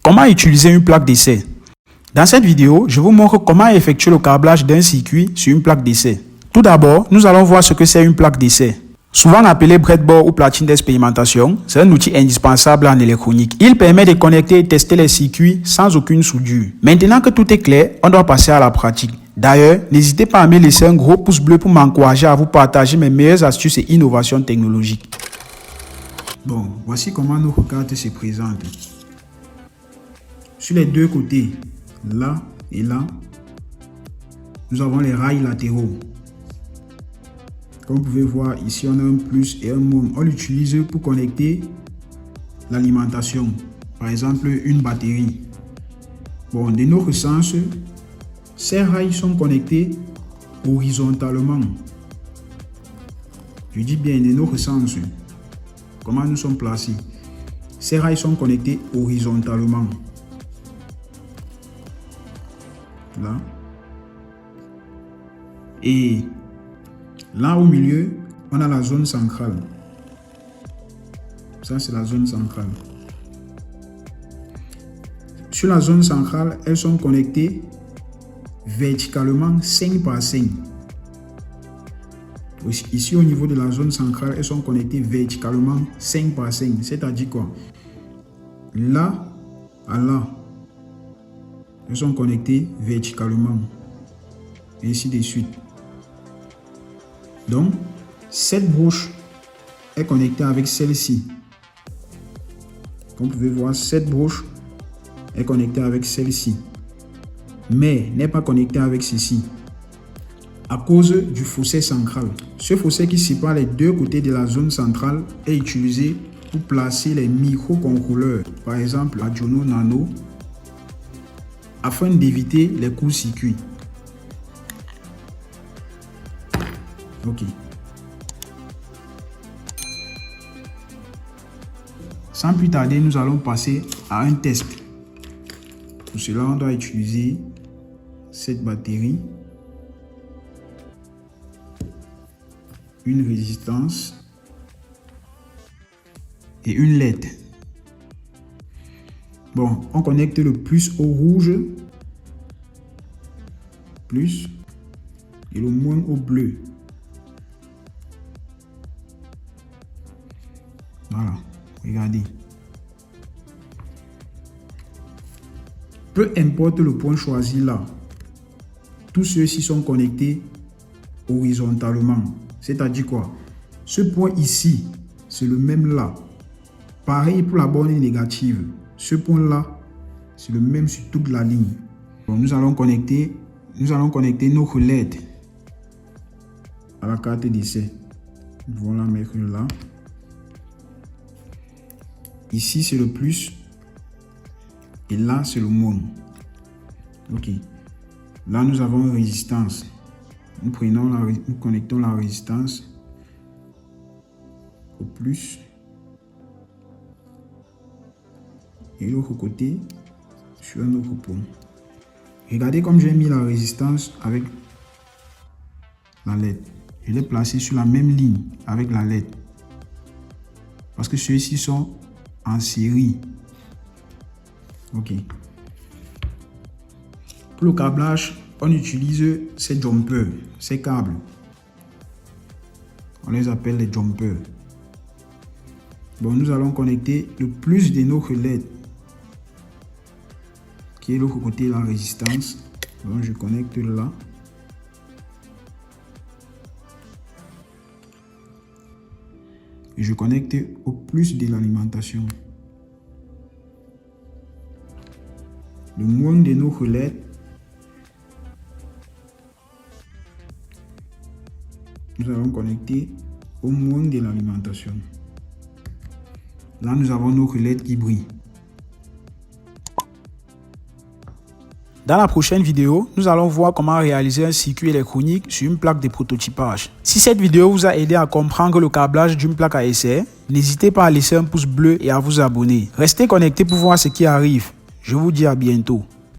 Comment utiliser une plaque d'essai? Dans cette vidéo, je vous montre comment effectuer le câblage d'un circuit sur une plaque d'essai. Tout d'abord, nous allons voir ce que c'est une plaque d'essai. Souvent appelée breadboard ou platine d'expérimentation, c'est un outil indispensable en électronique. Il permet de connecter et tester les circuits sans aucune soudure. Maintenant que tout est clair, on doit passer à la pratique. D'ailleurs, n'hésitez pas à me laisser un gros pouce bleu pour m'encourager à vous partager mes meilleures astuces et innovations technologiques. Bon, voici comment notre carte se présente. Sur les deux côtés, là et là, nous avons les rails latéraux. Comme vous pouvez voir, ici on a un plus et un moins. On l'utilise pour connecter l'alimentation. Par exemple, une batterie. Bon, de notre sens, ces rails sont connectés horizontalement. Je dis bien de notre sens. Comment nous sommes placés? Ces rails sont connectés horizontalement. Là. Et là au milieu, on a la zone centrale. Ça, c'est la zone centrale. Sur la zone centrale, elles sont connectées verticalement 5 par 5. Ici, au niveau de la zone centrale, elles sont connectées verticalement 5 par 5. C'est-à-dire quoi? Là à là, elles sont connectées verticalement. Et ainsi de suite. Donc, cette broche est connectée avec celle-ci. Comme vous pouvez voir, cette broche est connectée avec celle-ci. Mais n'est pas connectée avec ceci. À cause du fossé central. Ce fossé qui sépare les deux côtés de la zone centrale est utilisé pour placer les microcontrôleurs. Par exemple, Arduino Nano, afin d'éviter les courts-circuits. Ok. Sans plus tarder, nous allons passer à un test. Pour cela, on doit utiliser cette batterie, une résistance et une LED. Bon, on connecte le plus au rouge, plus, et le moins au bleu. Voilà, regardez. Peu importe le point choisi là, tous ceux-ci sont connectés horizontalement. C'est-à-dire quoi? Ce point ici, c'est le même là. Pareil pour la borne négative. Ce point-là, c'est le même sur toute la ligne. Bon, nous allons connecter nos LED à la carte d'essai. Nous allons la mettre là. Ici, c'est le plus. Et là, c'est le moins. Ok. Là, nous avons une résistance. Nous connectons la résistance au plus. Et l'autre côté sur un autre point. Regardez comme j'ai mis la résistance avec la LED. Je l'ai placé sur la même ligne avec la LED. Parce que ceux-ci sont en série. Ok. Pour le câblage, on utilise ces jumpers, ces câbles. On les appelle les jumpers. Bon, nous allons connecter le plus de notre LED, qui est l'autre côté de la résistance. Donc, je connecte là. Et je connecte au plus de l'alimentation. Le moins de notre LED. Nous allons connecter au moins de l'alimentation. Là, nous avons notre LED qui brille. Dans la prochaine vidéo, nous allons voir comment réaliser un circuit électronique sur une plaque de prototypage. Si cette vidéo vous a aidé à comprendre le câblage d'une plaque à essai, n'hésitez pas à laisser un pouce bleu et à vous abonner. Restez connectés pour voir ce qui arrive. Je vous dis à bientôt.